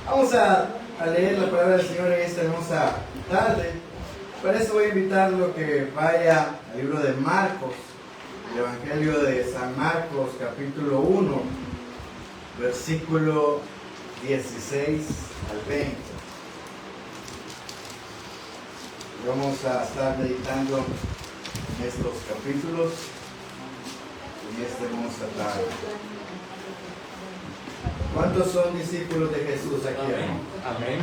Vamos a leer la palabra del Señor en esta hermosa tarde. Para eso voy a invitarlo que vaya al libro de Marcos, el Evangelio de San Marcos, capítulo 1, versículo 16 al 20. Vamos a estar meditando en estos capítulos en esta hermosa tarde. ¿Cuántos son discípulos de Jesús aquí? Amén.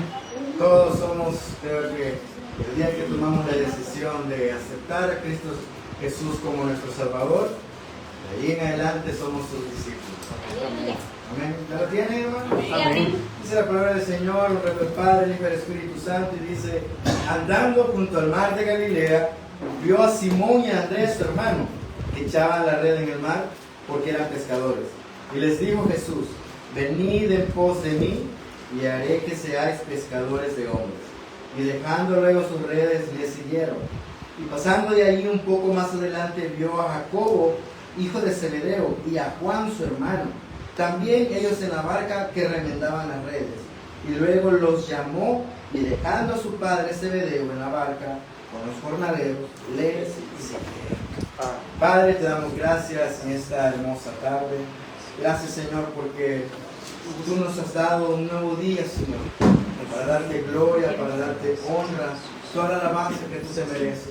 Todos somos, creo que el día que tomamos la decisión de aceptar a Cristo Jesús como nuestro Salvador, de ahí en adelante somos sus discípulos. Amén. ¿Ya lo tienen, hermano? Amén. Dice la palabra del Señor, el nombre del Padre, el Hijo y el Espíritu Santo, y dice: andando junto al mar de Galilea, vio a Simón y a Andrés, su hermano, que echaban la red en el mar porque eran pescadores. Y les dijo Jesús: venid en pos de mí, y haré que seáis pescadores de hombres. Y dejando luego sus redes, le siguieron. Y pasando de allí un poco más adelante, vio a Jacobo, hijo de Zebedeo, y a Juan, su hermano, también ellos en la barca que remendaban las redes. Y luego los llamó, y dejando a su padre Zebedeo en la barca con los jornaleros, les siguieron. Padre, te damos gracias en esta hermosa tarde. Gracias, Señor, porque tú nos has dado un nuevo día, Señor, para darte gloria, para darte honra, toda la alabanza que tú te mereces.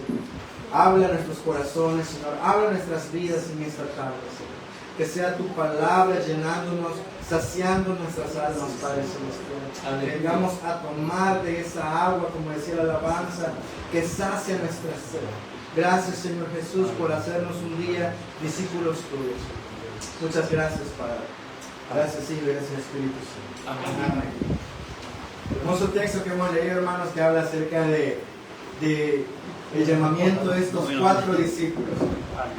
Habla en nuestros corazones, Señor, habla en nuestras vidas en esta tarde, Señor. Que sea tu palabra llenándonos, saciando nuestras almas, Padre Celestial. Que vengamos a tomar de esa agua, como decía la alabanza, que sacia nuestra sed. Gracias, Señor Jesús, por hacernos un día discípulos tuyos. Muchas gracias, Padre. Gracias, Hijo, y gracias, Espíritu Santo. Amén. El hermoso texto que hemos leído, hermanos, que habla acerca de el llamamiento de estos 4 discípulos,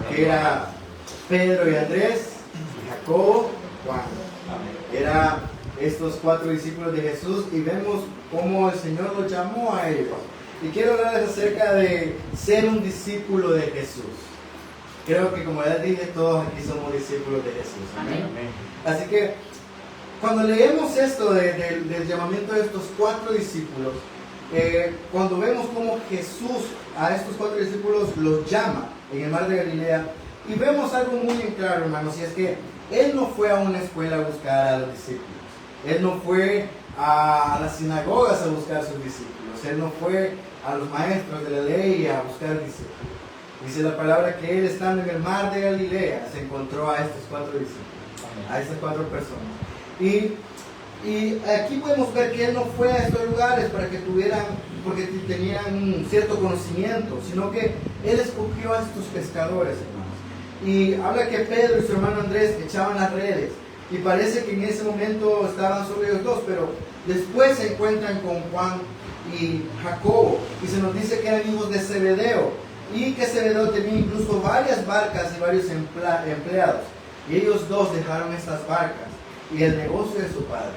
que era Pedro y Andrés, y Jacobo, Juan. Era estos 4 discípulos de Jesús, y vemos cómo el Señor los llamó a ellos. Y quiero hablarles acerca de ser un discípulo de Jesús. Creo que, como ya dije, todos aquí somos discípulos de Jesús. Amén. Así que, cuando leemos esto del llamamiento de estos 4 discípulos, cuando vemos cómo Jesús a estos 4 discípulos los llama en el mar de Galilea, y vemos algo muy en claro, hermanos, y es que Él no fue a una escuela a buscar a los discípulos. Él no fue a las sinagogas a buscar a sus discípulos. Él no fue a los maestros de la ley a buscar discípulos. Dice la palabra que Él, estando en el mar de Galilea, se encontró a estos 4 discípulos, a estas 4 personas. Y aquí podemos ver que Él no fue a estos lugares para que porque tenían un cierto conocimiento, sino que Él escogió a estos pescadores, hermanos. Y habla que Pedro y su hermano Andrés echaban las redes, y parece que en ese momento estaban solo ellos dos, pero después se encuentran con Juan y Jacobo, y se nos dice que eran hijos de Zebedeo, y que Zebedeo tenía incluso varias barcas y varios empleados, y ellos dos dejaron estas barcas y el negocio de su padre.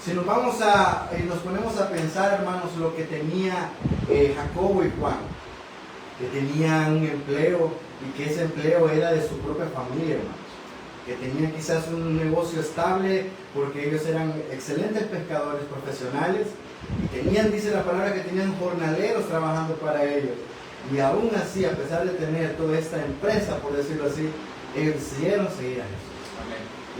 Si nos ponemos a pensar, hermanos, lo que tenía Jacobo y Juan, que tenían un empleo, y que ese empleo era de su propia familia, hermanos, que tenían quizás un negocio estable porque ellos eran excelentes pescadores profesionales, y tenían, dice la palabra, que tenían jornaleros trabajando para ellos. Y aún así, a pesar de tener toda esta empresa, por decirlo así, ellos decidieron seguir a Jesús.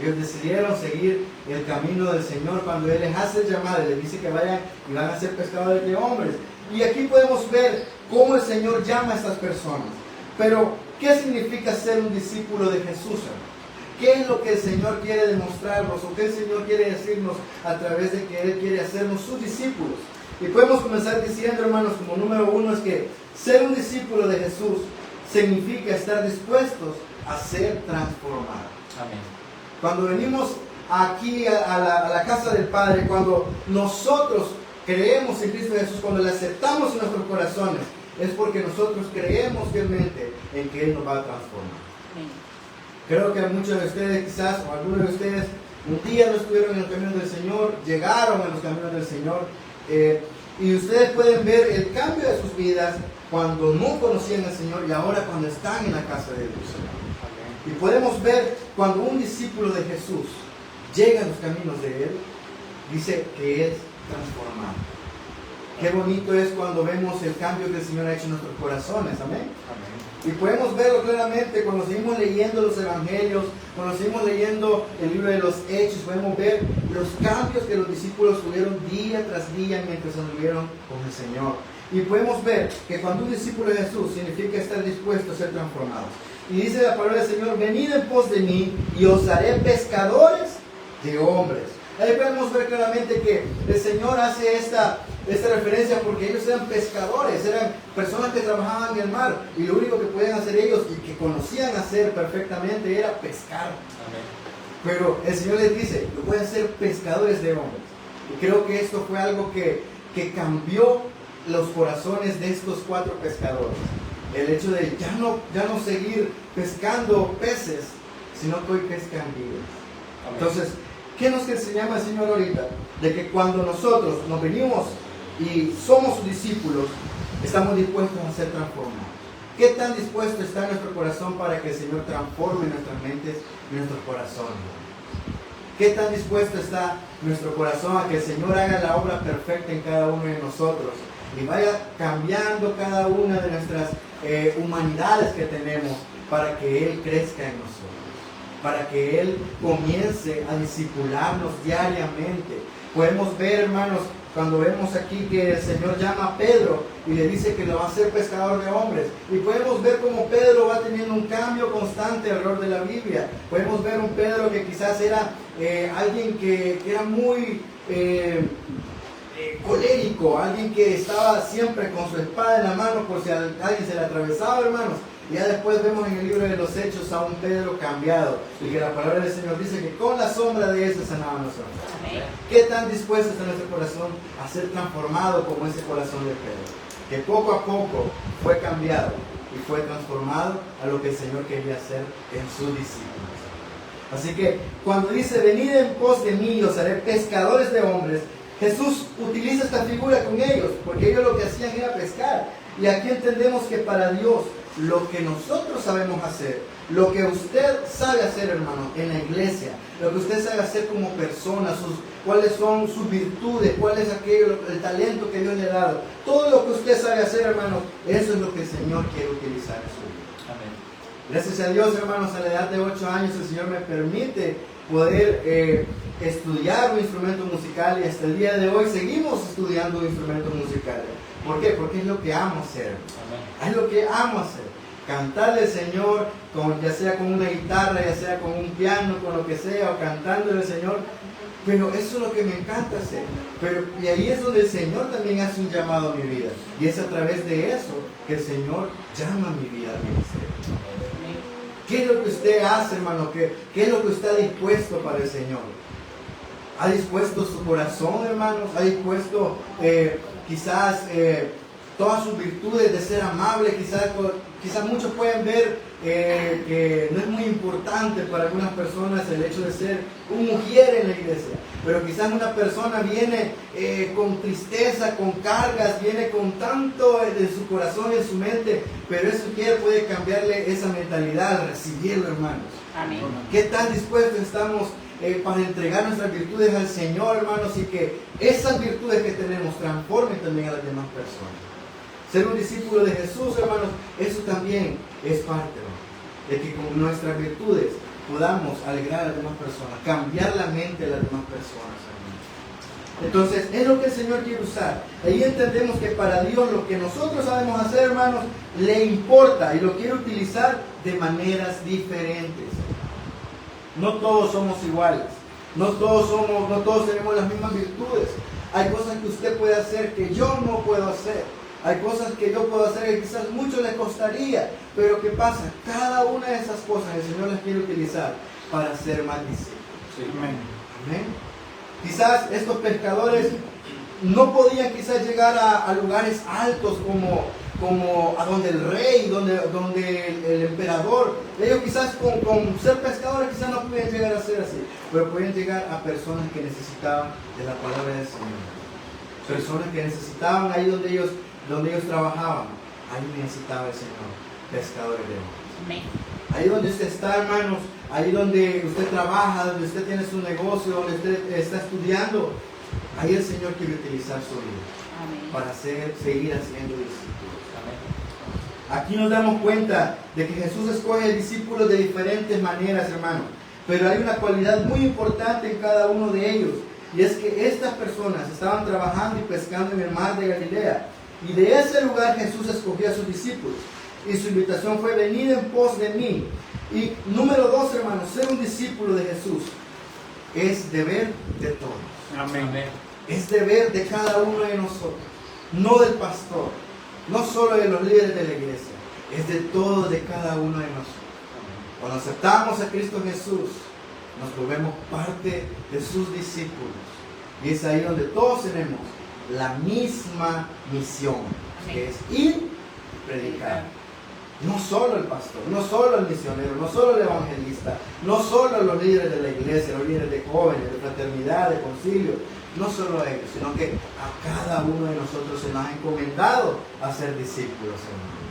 Ellos decidieron seguir el camino del Señor cuando Él les hace llamar, les dice que vayan y van a ser pescadores de hombres. Y aquí podemos ver cómo el Señor llama a estas personas. Pero, ¿qué significa ser un discípulo de Jesús, hermano? ¿Qué es lo que el Señor quiere demostrarnos? ¿O qué el Señor quiere decirnos a través de que Él quiere hacernos sus discípulos? Y podemos comenzar diciendo, hermanos, como número 1, es que ser un discípulo de Jesús significa estar dispuestos a ser transformados. Amén. Cuando venimos aquí a la casa del Padre, cuando nosotros creemos en Cristo Jesús, cuando le aceptamos en nuestros corazones, es porque nosotros creemos fielmente en que Él nos va a transformar. Amén. Creo que a muchos de ustedes, quizás, o algunos de ustedes, un día no estuvieron en el camino del Señor, llegaron a los caminos del Señor, y ustedes pueden ver el cambio de sus vidas cuando no conocían al Señor y ahora cuando están en la casa de Dios. Y podemos ver cuando un discípulo de Jesús llega a los caminos de Él, dice que es transformado. Qué bonito es cuando vemos el cambio que el Señor ha hecho en nuestros corazones, amén. Y podemos verlo claramente cuando seguimos leyendo los evangelios, cuando seguimos leyendo el libro de los Hechos, podemos ver los cambios que los discípulos tuvieron día tras día mientras anduvieron con el Señor. Y podemos ver que cuando un discípulo de Jesús significa estar dispuesto a ser transformado. Y dice la palabra del Señor: venid en pos de mí y os haré pescadores de hombres. Ahí podemos ver claramente que el Señor hace esta referencia porque ellos eran pescadores, eran personas que trabajaban en el mar y lo único que podían hacer ellos y que conocían hacer perfectamente era pescar. Amén. Pero el Señor les dice: lo pueden ser pescadores de hombres. Y creo que esto fue algo que cambió los corazones de estos 4 pescadores. El hecho de ya no seguir pescando peces, sino que hoy pescan vidas. Entonces, ¿qué nos enseñaba el Señor ahorita? De que cuando nosotros nos venimos y somos sus discípulos, estamos dispuestos a ser transformados. ¿Qué tan dispuesto está nuestro corazón para que el Señor transforme nuestras mentes y nuestros corazones? ¿Qué tan dispuesto está nuestro corazón a que el Señor haga la obra perfecta en cada uno de nosotros y vaya cambiando cada una de nuestras humanidades que tenemos para que Él crezca en nosotros, para que Él comience a discipularnos diariamente? Podemos ver, hermanos, cuando vemos aquí que el Señor llama a Pedro y le dice que lo va a hacer pescador de hombres, y podemos ver cómo Pedro va teniendo un cambio constante alrededor de la Biblia. Podemos ver un Pedro que quizás era alguien que era muy colérico, alguien que estaba siempre con su espada en la mano por si a alguien se le atravesaba, hermanos. Y ya después vemos en el libro de los Hechos a un Pedro cambiado, y que la palabra del Señor dice que con la sombra de ese sanaban los hombres. ¿Qué tan dispuesto está nuestro corazón a ser transformado como ese corazón de Pedro? Que poco a poco fue cambiado y fue transformado a lo que el Señor quería hacer en sus discípulos. Así que cuando dice: venid en pos de mí y os haré pescadores de hombres, Jesús utiliza esta figura con ellos, porque ellos lo que hacían era pescar. Y aquí entendemos que para Dios, lo que nosotros sabemos hacer, lo que usted sabe hacer, hermano, en la iglesia, lo que usted sabe hacer como persona, cuáles son sus virtudes, cuál es el talento que Dios le ha dado, todo lo que usted sabe hacer, hermano, eso es lo que el Señor quiere utilizar en su vida. Amén. Gracias a Dios, hermanos, a la edad de 8 años el Señor me permite poder estudiar un instrumento musical, y hasta el día de hoy seguimos estudiando un instrumento musical. ¿Por qué? Porque es lo que amo hacer. Amén. Es lo que amo hacer. Cantarle al Señor, ya sea con una guitarra, ya sea con un piano, con lo que sea, o cantándole al Señor. Pero eso es lo que me encanta hacer. Y ahí es donde el Señor también hace un llamado a mi vida. Y es a través de eso que el Señor llama a mi vida al ministerio. ¿Qué es lo que usted hace, hermano? ¿Qué es lo que usted ha dispuesto para el Señor? ¿Ha dispuesto su corazón, hermanos? ¿Ha dispuesto quizás todas sus virtudes de ser amable? Quizás muchos pueden ver que no es muy importante para algunas personas el hecho de ser un mujer en la iglesia, pero quizás una persona viene con tristeza, con cargas, viene con tanto en su corazón y en su mente, pero ese mujer puede cambiarle esa mentalidad, recibirlo, hermanos. Amén. ¿Qué tan dispuestos estamos para entregar nuestras virtudes al Señor, hermanos, y que esas virtudes que tenemos transformen también a las demás personas? Ser un discípulo de Jesús, hermanos, eso también es parte, hermanos, de que con nuestras virtudes podamos alegrar a las demás personas, cambiar la mente de las demás personas, hermanos. Entonces, es lo que el Señor quiere usar. Ahí entendemos que para Dios lo que nosotros sabemos hacer, hermanos, le importa y lo quiere utilizar de maneras diferentes. No todos somos iguales, no todos tenemos las mismas virtudes. Hay cosas que usted puede hacer que yo no puedo hacer. Hay cosas que yo puedo hacer que quizás mucho le costaría. Pero ¿qué pasa? Cada una de esas cosas el Señor las quiere utilizar para ser más discípulos. Sí. Amén. Amén. Quizás estos pescadores no podían quizás llegar a lugares altos como a donde el rey, donde el emperador. Ellos quizás con ser pescadores quizás no podían llegar a ser así, pero podían llegar a personas que necesitaban de la palabra del Señor. Personas que necesitaban ahí donde ellos trabajaban. Ahí necesitaba el Señor pescadores de hombres. Amén. Ahí donde usted está, hermanos, ahí donde usted trabaja, donde usted tiene su negocio, donde usted está estudiando, ahí el Señor quiere utilizar su vida para seguir haciendo discípulos. Aquí nos damos cuenta de que Jesús escoge discípulos de diferentes maneras, hermanos. Pero hay una cualidad muy importante en cada uno de ellos. Y es que estas personas estaban trabajando y pescando en el mar de Galilea. Y de ese lugar Jesús escogió a sus discípulos. Y su invitación fue: venid en pos de mí. Y número 2, hermanos, ser un discípulo de Jesús es deber de todos. Amén. Es deber de cada uno de nosotros. No del pastor, no solo de los líderes de la iglesia. Es de todos, de cada uno de nosotros. Cuando aceptamos a Cristo Jesús, nos volvemos parte de sus discípulos. Y es ahí donde todos tenemos la misma misión, que es ir y predicar. No solo el pastor, no solo el misionero, no solo el evangelista, no solo los líderes de la iglesia, los líderes de jóvenes, de fraternidad, de concilio, no solo ellos, sino que a cada uno de nosotros se nos ha encomendado a ser discípulos, hermanos.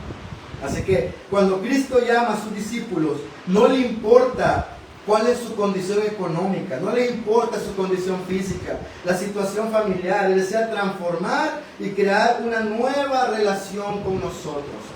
Así que cuando Cristo llama a sus discípulos, no le importa cuál es su condición económica, no le importa su condición física, la situación familiar. Él desea transformar y crear una nueva relación con nosotros.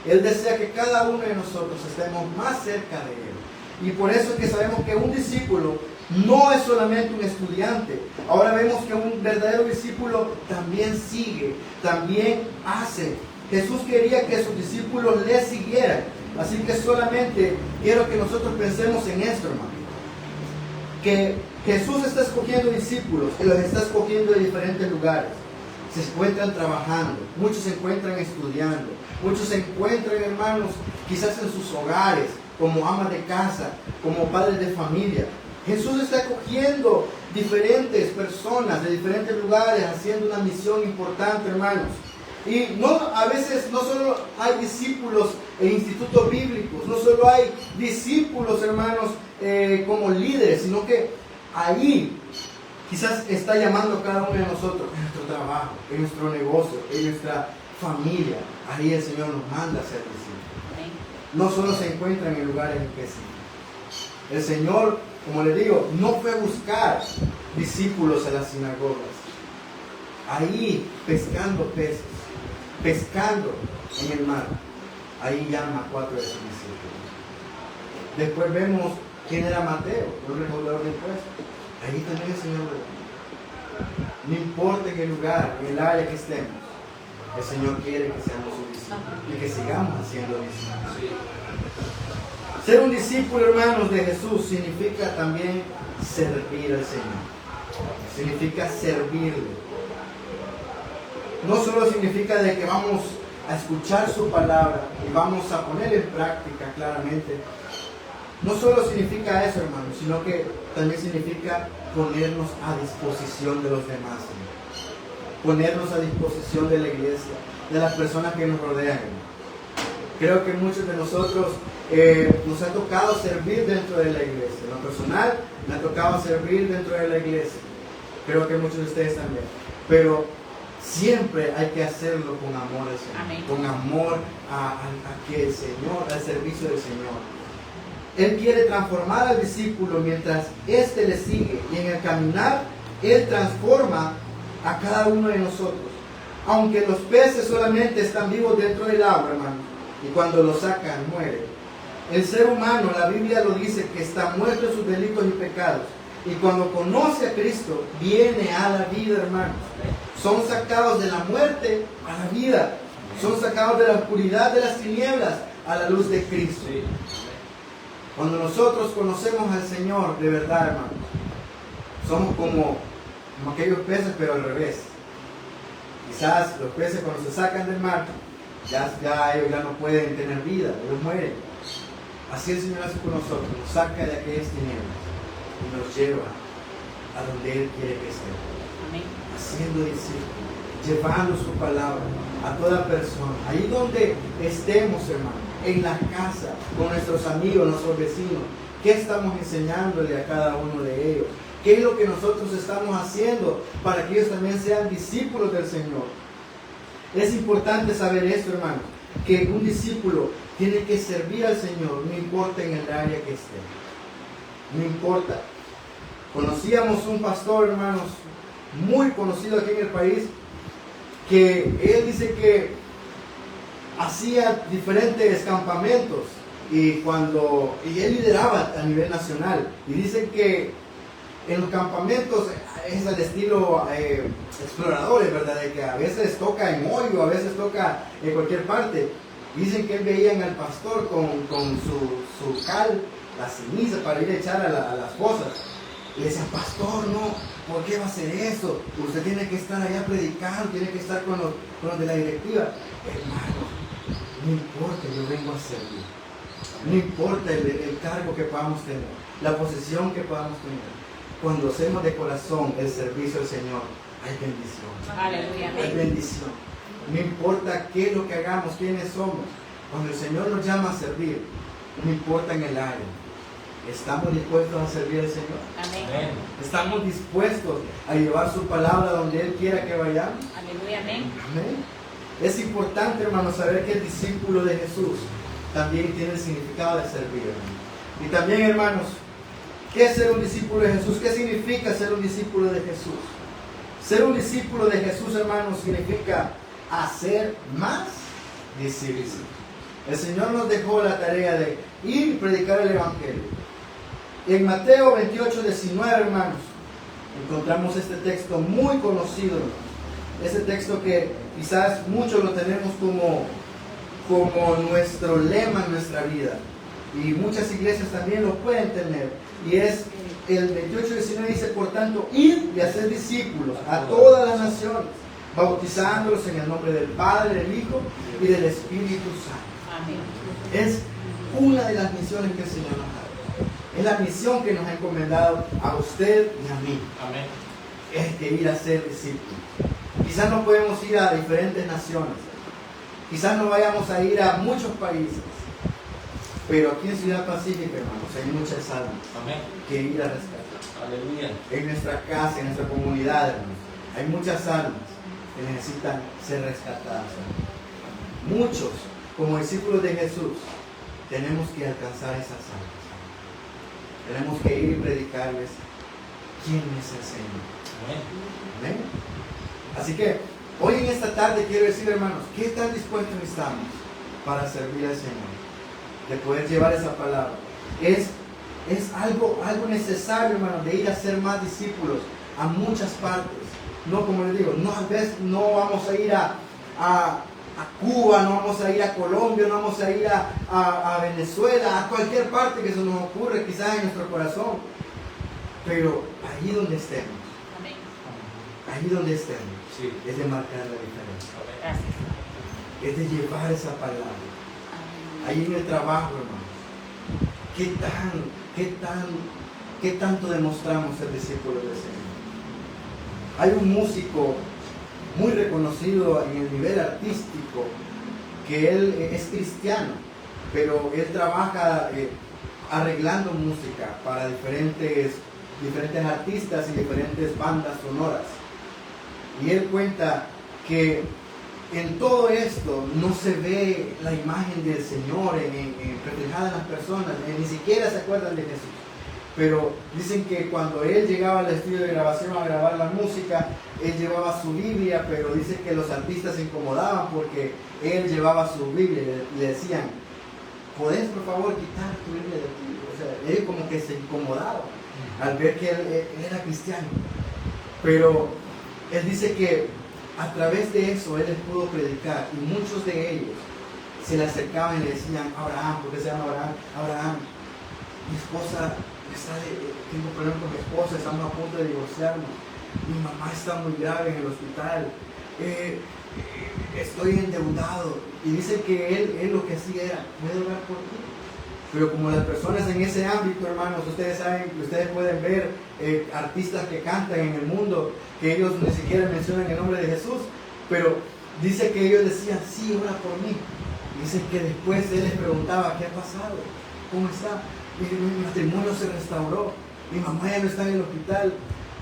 Él desea que cada uno de nosotros estemos más cerca de Él. Y por eso es que sabemos que un discípulo no es solamente un estudiante. Ahora vemos que un verdadero discípulo también sigue, también hace. Jesús quería que sus discípulos le siguieran. Así que solamente quiero que nosotros pensemos en esto, hermano. Que Jesús está escogiendo discípulos y los está escogiendo de diferentes lugares. Se encuentran trabajando, muchos se encuentran estudiando, muchos se encuentran, hermanos, quizás en sus hogares, como amas de casa, como padres de familia. Jesús está escogiendo diferentes personas de diferentes lugares, haciendo una misión importante, hermanos. Y a veces no solo hay discípulos en institutos bíblicos, no solo hay discípulos, hermanos, como líderes, sino que ahí quizás está llamando a cada uno de nosotros en nuestro trabajo, en nuestro negocio, en nuestra familia. Ahí el Señor nos manda a ser discípulos. No solo se encuentran en lugares específicos. El Señor, como le digo, no fue a buscar discípulos a las sinagogas. Ahí pescando peces, pescando en el mar, ahí llama a 4 de sus discípulos. Después vemos quién era Mateo, un recaudador de impuestos. Ahí también el Señor lo no importa en el lugar, en el área que estemos, el Señor quiere que seamos sus discípulos y que sigamos haciendo discípulos. Ser un discípulo, hermanos, de Jesús significa también servir al Señor. Significa servirle. No solo significa de que vamos a escuchar su palabra y vamos a poner en práctica claramente. No solo significa eso, hermanos, sino que también significa ponernos a disposición de los demás, ponernos a disposición de la iglesia, de las personas que nos rodean. Creo que muchos de nosotros nos ha tocado servir dentro de la iglesia. En lo personal, me ha tocado servir dentro de la iglesia. Creo que muchos de ustedes también. Pero siempre hay que hacerlo con amor al Señor. Amén. Con amor a que el Señor, al servicio del Señor. Él quiere transformar al discípulo mientras éste le sigue. Y en el caminar, Él transforma a cada uno de nosotros. Aunque los peces solamente están vivos dentro del agua, hermano, y cuando los sacan, mueren. El ser humano, la Biblia lo dice, que está muerto en sus delitos y pecados. Y cuando conoce a Cristo, viene a la vida, hermanos. Son sacados de la muerte a la vida. Son sacados de la oscuridad de las tinieblas a la luz de Cristo. Cuando nosotros conocemos al Señor de verdad, hermanos, somos como aquellos peces, pero al revés. Quizás los peces cuando se sacan del mar, ya ellos ya no pueden tener vida, ellos mueren. Así el Señor hace con nosotros, nos saca de aquellas tinieblas y nos lleva a donde Él quiere que estemos. Amén. Haciendo discípulos, llevando su palabra a toda persona, ahí donde estemos, hermano, en la casa, con nuestros amigos, nuestros vecinos. ¿Qué estamos enseñándole a cada uno de ellos? ¿Qué es lo que nosotros estamos haciendo para que ellos también sean discípulos del Señor? Es importante saber esto, hermano, que un discípulo tiene que servir al Señor, no importa en el área que esté. No importa. Conocíamos un pastor, hermanos, muy conocido aquí en el país, que él dice que hacía diferentes campamentos y él lideraba a nivel nacional, y dicen que en los campamentos es al estilo exploradores, ¿verdad? De que a veces toca en Hoyo, a veces toca en cualquier parte. Dicen que él veía al pastor con su cal, la ceniza para ir a echar a las fosas. Y le decían, pastor, no, ¿por qué va a hacer eso? Usted tiene que estar allá predicando, tiene que estar con los de la directiva. Hermano, no importa, yo vengo a servir. No importa el cargo que podamos tener, la posición que podamos tener. Cuando hacemos de corazón el servicio al Señor, hay bendición. Aleluya. Hay bendición. No importa qué es lo que hagamos, quiénes somos. Cuando el Señor nos llama a servir, no importa en el área. ¿Estamos dispuestos a servir al Señor? Amén. ¿Estamos dispuestos a llevar su palabra donde Él quiera que vayamos? Aleluya. Amén. Amén. Es importante, hermanos, saber que el discípulo de Jesús también tiene el significado de servir, hermanos. Y también, hermanos, ¿qué es ser un discípulo de Jesús? ¿Qué significa ser un discípulo de Jesús? Ser un discípulo de Jesús, hermanos, significa hacer más discípulos. El Señor nos dejó la tarea de ir y predicar el Evangelio. En Mateo 28, 19, hermanos, encontramos este texto muy conocido, hermanos. Ese texto que quizás muchos lo tenemos como nuestro lema en nuestra vida. Y muchas iglesias también lo pueden tener. Y es el 28-19, dice, por tanto, id y hacer discípulos a todas las naciones, bautizándolos en el nombre del Padre, del Hijo y del Espíritu Santo. Amén. Es una de las misiones que el Señor nos da. Es la misión que nos ha encomendado a usted y a mí. Amén. Es que ir a ser discípulos. Quizás no podemos ir a diferentes naciones. Quizás no vayamos a ir a muchos países. Pero aquí en Ciudad Pacífica, hermanos, hay muchas almas Amén. que ir a rescatar. Aleluya. En nuestra casa, en nuestra comunidad, hermanos, hay muchas almas que necesitan ser rescatadas. Muchos, como discípulos de Jesús, tenemos que alcanzar esas almas. Tenemos que ir y predicarles quién es el Señor. Amén. Amén. Así que hoy en esta tarde quiero decir, hermanos, ¿qué tan dispuestos estamos para servir al Señor? De poder llevar esa palabra. Es algo necesario, hermanos, de ir a ser más discípulos a muchas partes. No, como les digo, a veces no vamos a ir a Cuba, no vamos a ir a Colombia, no vamos a ir a Venezuela, a cualquier parte que se nos ocurre, quizás en nuestro corazón. Pero allí donde estemos, Amén. allí donde estemos, Sí. es de marcar la diferencia. Amén. Gracias. Es de llevar esa palabra. Amén. Ahí en el trabajo, hermanos. ¿Qué tanto demostramos ser discípulos del Señor? Hay un músico muy reconocido en el nivel artístico, que él es cristiano, pero él trabaja arreglando música para diferentes artistas y diferentes bandas sonoras. Y él cuenta que en todo esto no se ve la imagen del Señor reflejada en las personas, ni siquiera se acuerdan de Jesús. Pero dicen que cuando él llegaba al estudio de grabación a grabar la música, él llevaba su Biblia, pero dice que los artistas se incomodaban porque él llevaba su Biblia y le decían, ¿podés por favor quitar tu Biblia de ti? O sea, él como que se incomodaba al ver que él era cristiano. Pero él dice que a través de eso él les pudo predicar, y muchos de ellos se le acercaban y le decían, Abraham, ¿por qué se llama Abraham? Abraham, mi esposa, tengo problemas con mi esposa, estamos a punto de divorciarnos, mi mamá está muy grave en el hospital, estoy endeudado. Y dice que él lo que hacía era, ¿puedo orar por ti? Pero como las personas en ese ámbito, hermanos, ustedes saben, ustedes pueden ver artistas que cantan en el mundo, que ellos ni siquiera mencionan el nombre de Jesús, pero dice que ellos decían, sí, ora por mí. Dice que después él les preguntaba, ¿qué ha pasado? ¿Cómo está? Mi matrimonio se restauró, mi mamá ya no está en el hospital,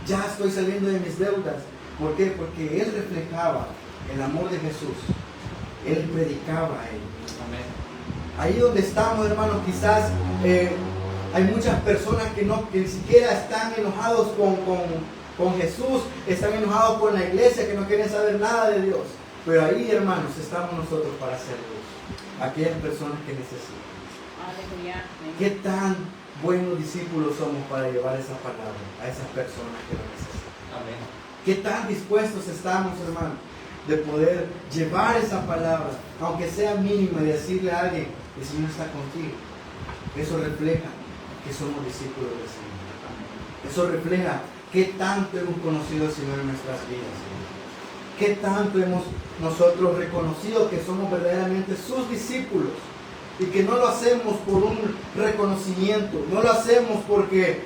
ya estoy saliendo de mis deudas. ¿Por qué? Porque él reflejaba el amor de Jesús, él predicaba a él. Amén. Ahí donde estamos, hermanos, quizás hay muchas personas que ni siquiera están enojados con Jesús, están enojados con la iglesia, que no quieren saber nada de Dios. Pero ahí, hermanos, estamos nosotros para hacer luz. Aquellas personas que necesitan. Aleluya. Amén. ¿Qué tan buenos discípulos somos para llevar esa palabra a esas personas que lo necesitan? Amén. ¿Qué tan dispuestos estamos, hermanos, de poder llevar esa palabra, aunque sea mínima, y decirle a alguien, el Señor está contigo? Eso refleja que somos discípulos del Señor. Eso refleja qué tanto hemos conocido al Señor en nuestras vidas. Qué tanto hemos nosotros reconocido que somos verdaderamente sus discípulos. Y que no lo hacemos por un reconocimiento, no lo hacemos porque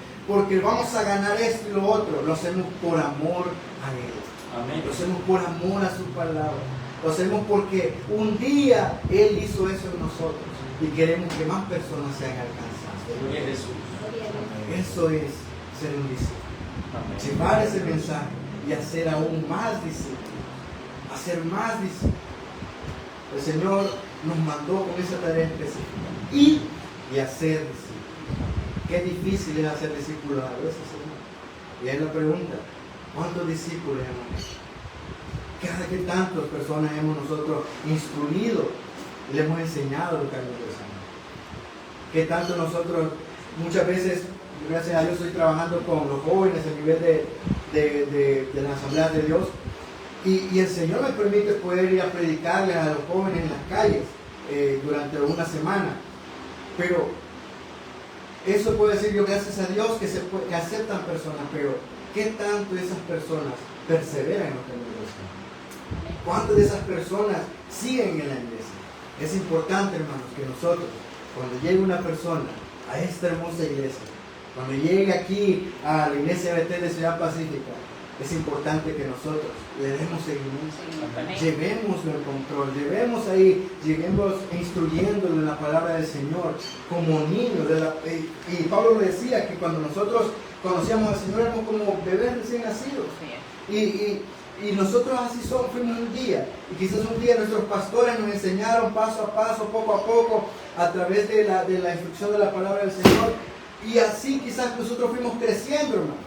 vamos a ganar esto y lo otro, lo hacemos por amor a Él. Amén. Lo hacemos por amor a su palabra. Lo hacemos porque un día Él hizo eso en nosotros y queremos que más personas sean alcanzadas. Gloria a Jesús. Eso es ser un discípulo. Amén. Llevar ese mensaje y hacer aún más discípulos. Hacer más discípulos. El Señor nos mandó con esa tarea específica. Ir y hacer discípulos. Qué difícil es hacer discípulos a veces, Señor. Y ahí la pregunta, ¿cuántos discípulos hemos hecho? ¿Qué tantas personas hemos nosotros instruido y le hemos enseñado el camino del Señor? ¿Qué tanto nosotros, muchas veces, gracias a Dios, estoy trabajando con los jóvenes a nivel de la Asamblea de Dios? Y el Señor me permite poder ir a predicarles a los jóvenes en las calles durante una semana. Pero eso puedo decir yo, gracias a Dios, que aceptan personas, pero ¿qué tanto esas personas perseveran en los caminos del Señor? ¿Cuántas de esas personas siguen en la iglesia? Es importante, hermanos, que nosotros, cuando llegue una persona a esta hermosa iglesia, cuando llegue aquí a la iglesia Betel de Ciudad Pacífica, es importante que nosotros le demos seguimiento, llevémoslo en control, lleguemos instruyéndolo en la palabra del Señor como niños. Y Pablo lo decía, que cuando nosotros conocíamos al Señor éramos como bebés recién nacidos. Y nosotros así fuimos un día. Y quizás un día nuestros pastores nos enseñaron paso a paso, poco a poco, a través de la instrucción de la palabra del Señor. Y así quizás nosotros fuimos creciendo, hermano.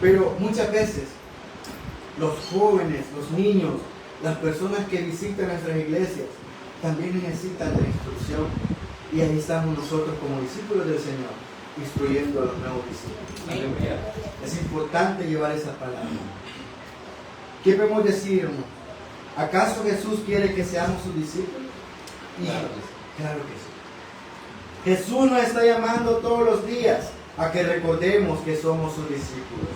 Pero muchas veces los jóvenes, los niños, las personas que visitan nuestras iglesias también necesitan de instrucción. Y ahí estamos nosotros como discípulos del Señor, instruyendo a los nuevos discípulos. Aleluya. Es importante llevar esa palabra. ¿Qué podemos decir, hermano? ¿Acaso Jesús quiere que seamos sus discípulos? Claro que sí. Jesús nos está llamando todos los días a que recordemos que somos sus discípulos.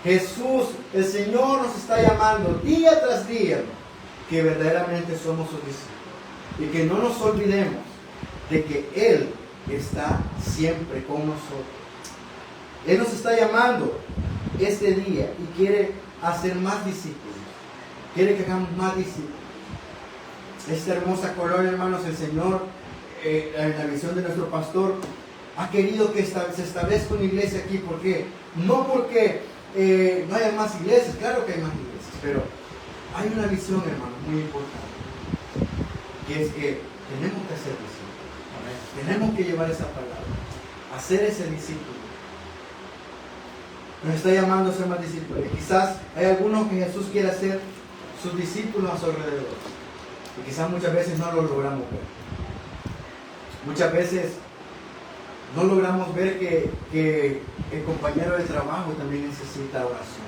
Jesús, el Señor, nos está llamando día tras día que verdaderamente somos sus discípulos y que no nos olvidemos de que Él está siempre con nosotros. Él nos está llamando este día y quiere hacer más discípulos, quiere que hagamos más discípulos. Esta hermosa colonia, hermanos, el Señor, en la visión de nuestro pastor, ha querido que se establezca una iglesia aquí. ¿Por qué? No porque no haya más iglesias, claro que hay más iglesias, pero hay una visión, hermano, muy importante, que es que tenemos que hacer discípulos. Tenemos que llevar esa palabra, hacer ese discípulo. Nos está llamando a ser más discípulos. Y quizás hay algunos que Jesús quiere hacer sus discípulos a su alrededor. Y quizás muchas veces no lo logramos ver. Muchas veces no logramos ver que el compañero de trabajo también necesita oración.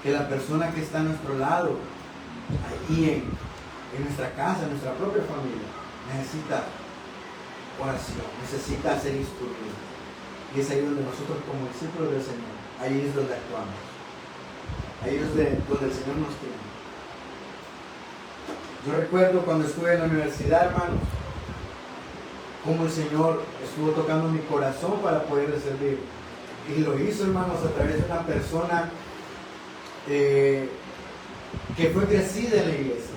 Que la persona que está a nuestro lado, ahí en nuestra casa, en nuestra propia familia, necesita oración, necesita ser instruido. Y es ahí donde nosotros como discípulos del Señor, ahí es donde actuamos. Ahí es donde el Señor nos tiene. Yo recuerdo cuando estuve en la universidad, hermanos, cómo el Señor estuvo tocando mi corazón para poder servir. Y lo hizo, hermanos, a través de una persona que fue crecida en la iglesia.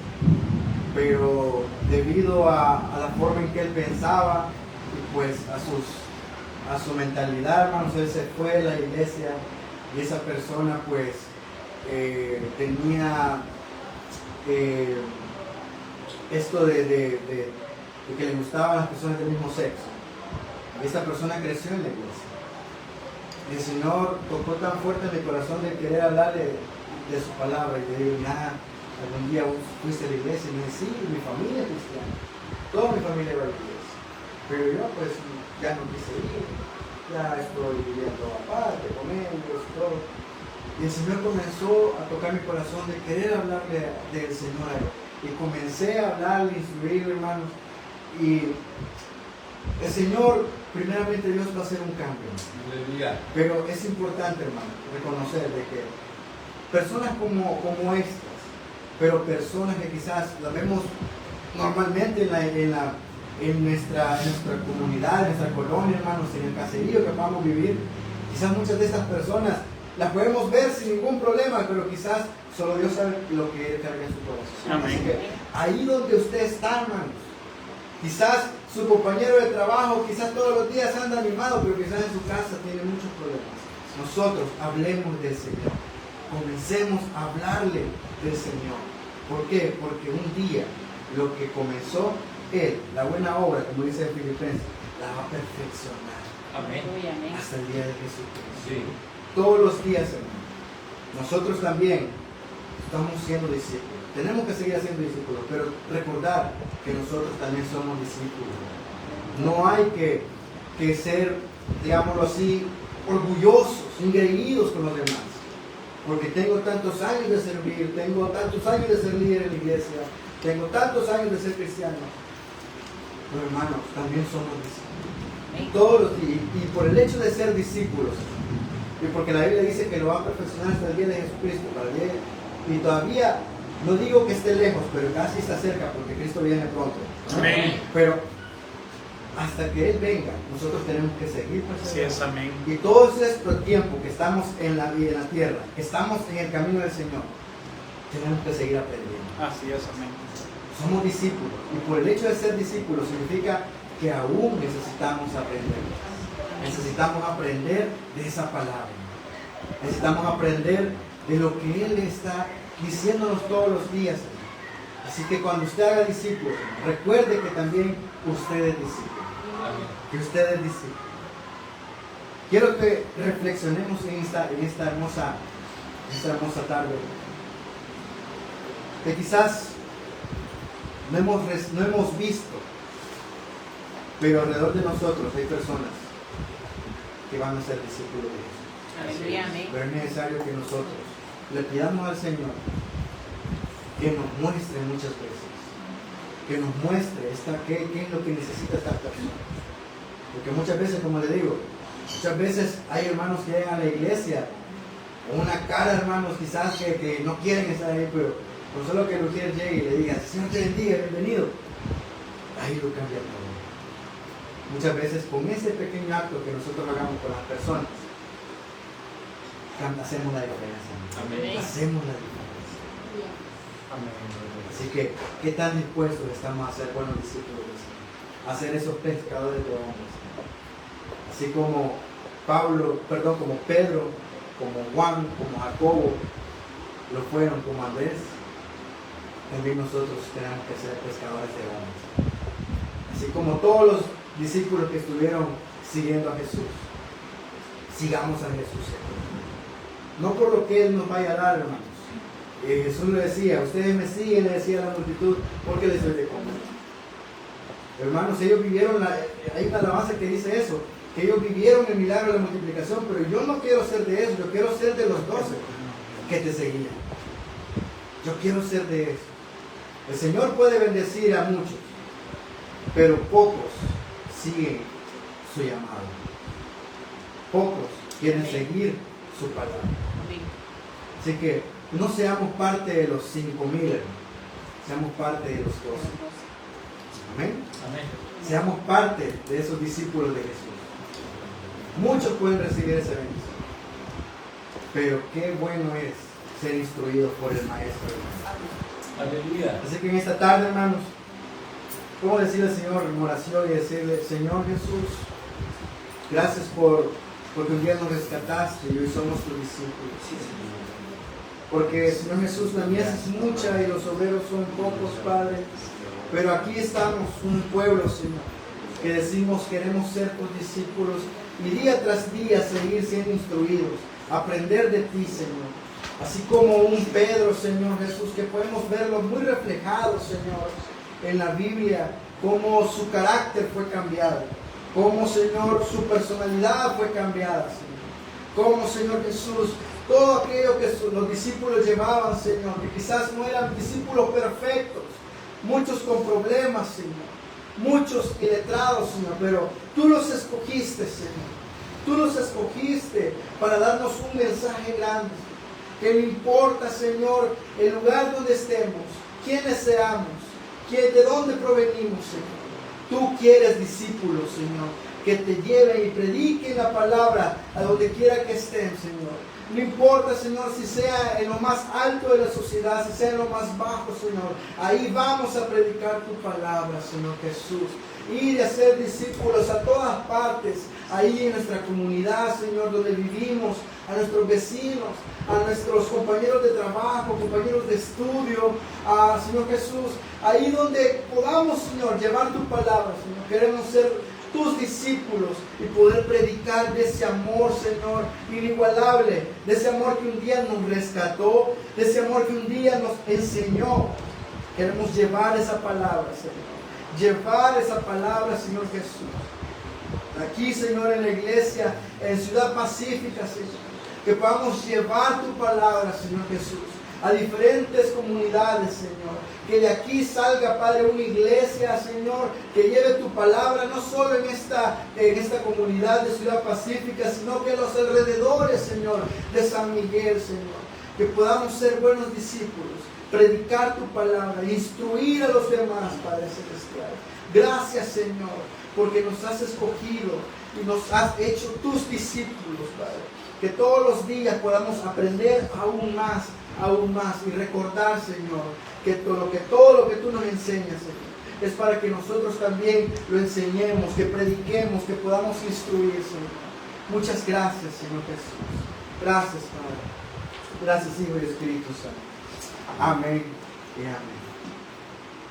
Pero debido a la forma en que él pensaba, y pues a su mentalidad, hermanos, él se fue de la iglesia y esa persona pues tenía esto de que le gustaban las personas del mismo sexo. Y esta persona creció en la iglesia. el Señor tocó tan fuerte en mi corazón de querer hablarle de su palabra. Y le digo, nada, algún día fuiste a la iglesia. Y me dice, sí, mi familia es cristiana. Toda mi familia va a la iglesia. Pero yo pues ya no quise ir. Ya estoy viviendo aparte con ellos y todo. Y el Señor comenzó a tocar mi corazón de querer hablarle del Señor a él. Y comencé a hablarle, instruirle, hermanos. Y el Señor, primeramente Dios va a hacer un cambio. Pero es importante, hermano, reconocer de que personas como estas, pero personas que quizás las vemos normalmente en nuestra comunidad, en nuestra colonia, hermanos, en el caserío que vamos a vivir, quizás muchas de estas personas las podemos ver sin ningún problema, pero quizás solo Dios sabe lo que Él carga en su corazón. Así que ahí donde usted está, hermanos, quizás su compañero de trabajo, quizás todos los días anda animado, pero quizás en su casa tiene muchos problemas. Nosotros hablemos del Señor. Comencemos a hablarle del Señor. ¿Por qué? Porque un día lo que comenzó Él, la buena obra, como dice en Filipenses, la va a perfeccionar. Amén. Hasta el día de Jesucristo. Sí. Todos los días, hermano. Nosotros también estamos siendo discípulos. Tenemos que seguir siendo discípulos, pero recordar que nosotros también somos discípulos. No hay que ser, digámoslo así, orgullosos, engreídos con los demás. Porque tengo tantos años de servir, tengo tantos años de ser líder en la iglesia, tengo tantos años de ser cristiano. Pero hermanos, también somos discípulos. Todos los días. Y por el hecho de ser discípulos, y porque la Biblia dice que lo va a perfeccionar hasta el día de Jesucristo, y todavía no digo que esté lejos, pero casi está cerca, porque Cristo viene pronto. Amén. Pero hasta que Él venga, nosotros tenemos que seguir Así es, amén. y todo este tiempo que estamos en la tierra, que estamos en el camino del Señor, tenemos que seguir aprendiendo. Así es, amén. Somos discípulos, y por el hecho de ser discípulos significa que aún necesitamos aprender. Necesitamos aprender de esa palabra. Necesitamos aprender de lo que Él está diciéndonos todos los días. Así que cuando usted haga discípulos, recuerde que también usted es discípulo. Que usted es discípulo. Quiero que reflexionemos en esta hermosa tarde. Que quizás no hemos visto, pero alrededor de nosotros hay personas que van a ser discípulos de Jesús. Aleluya, amén. Pero es necesario que nosotros le pidamos al Señor que nos muestre muchas veces, que nos muestre qué es lo que necesita esta persona. Porque muchas veces, como le digo, muchas veces hay hermanos que llegan a la iglesia con una cara, hermanos, quizás que no quieren estar ahí, pero con solo que el Ujier llegue y le diga, Señor te bendiga, bienvenido, ahí lo cambia todo. Muchas veces con ese pequeño acto que nosotros hagamos con las personas, hacemos la diferencia. Amén. Hacemos la diferencia. Amén. Así que, ¿qué tan dispuestos estamos a ser buenos discípulos del Señor? A ser esos pescadores de hombres. Así como como Pedro, como Juan, como Jacobo, lo fueron, como Andrés, también nosotros tenemos que ser pescadores de hombres. Así como todos los discípulos que estuvieron siguiendo a Jesús, sigamos a Jesús. No por lo que Él nos vaya a dar, hermanos. Jesús le decía, ustedes me siguen, le decía a la multitud, porque les doy de comer. Hermanos, ellos vivieron, hay una alabanza que dice eso, que ellos vivieron el milagro de la multiplicación, pero yo no quiero ser de eso, yo quiero ser de los 12 que te seguían. Yo quiero ser de eso. El Señor puede bendecir a muchos, pero pocos siguen su llamado. Pocos quieren seguir su palabra. Así que no seamos parte de los 5,000, seamos parte de los 12. Amén. Amén. Seamos parte de esos discípulos de Jesús. Muchos pueden recibir ese bendición, pero qué bueno es ser instruido por el Maestro, hermanos. Aleluya. Así que en esta tarde, hermanos, ¿cómo decirle al Señor en oración y decirle, Señor Jesús, gracias porque un día nos rescataste y hoy somos tus discípulos? Porque, Señor Jesús, la mies es mucha y los obreros son pocos, Padre. Pero aquí estamos, un pueblo, Señor, que decimos queremos ser tus discípulos y día tras día seguir siendo instruidos, aprender de ti, Señor. Así como un Pedro, Señor Jesús, que podemos verlo muy reflejado, Señor, en la Biblia, cómo su carácter fue cambiado, cómo, Señor, su personalidad fue cambiada, Señor. Cómo, Señor Jesús, todo aquello que los discípulos llevaban, Señor, que quizás no eran discípulos perfectos, muchos con problemas, Señor, muchos iletrados, Señor, pero tú los escogiste, Señor. Tú los escogiste para darnos un mensaje grande. Que no importa, Señor, el lugar donde estemos, quiénes seamos, de dónde provenimos, Señor. Tú quieres discípulos, Señor, que te lleven y prediquen la palabra a donde quiera que estén, Señor. No importa, Señor, si sea en lo más alto de la sociedad, si sea en lo más bajo, Señor. Ahí vamos a predicar tu palabra, Señor Jesús. Ir a ser discípulos a todas partes, ahí en nuestra comunidad, Señor, donde vivimos, a nuestros vecinos, a nuestros compañeros de trabajo, compañeros de estudio, Señor Jesús, ahí donde podamos, Señor, llevar tu palabra, Señor. Queremos ser tus discípulos y poder predicar de ese amor, Señor, inigualable, de ese amor que un día nos rescató, de ese amor que un día nos enseñó. Queremos llevar esa palabra, Señor. Llevar esa palabra, Señor Jesús. Aquí, Señor, en la iglesia, en Ciudad Pacífica, Señor. Que podamos llevar tu palabra, Señor Jesús, a diferentes comunidades, Señor. Que de aquí salga, Padre, una iglesia, Señor, que lleve tu palabra no solo en esta comunidad de Ciudad Pacífica, sino que en los alrededores, Señor, de San Miguel, Señor. Que podamos ser buenos discípulos, predicar tu palabra, instruir a los demás, Padre Celestial. Gracias, Señor, porque nos has escogido y nos has hecho tus discípulos, Padre. Que todos los días podamos aprender aún más y recordar, Señor, que todo lo que tú nos enseñas, Señor, es para que nosotros también lo enseñemos, que prediquemos, que podamos instruir, Señor. Muchas gracias, Señor Jesús. Gracias, Padre. Gracias, Hijo y Espíritu Santo. Amén y amén.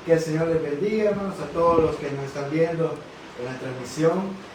Que el Señor les bendiga, hermanos, a todos los que nos están viendo en la transmisión.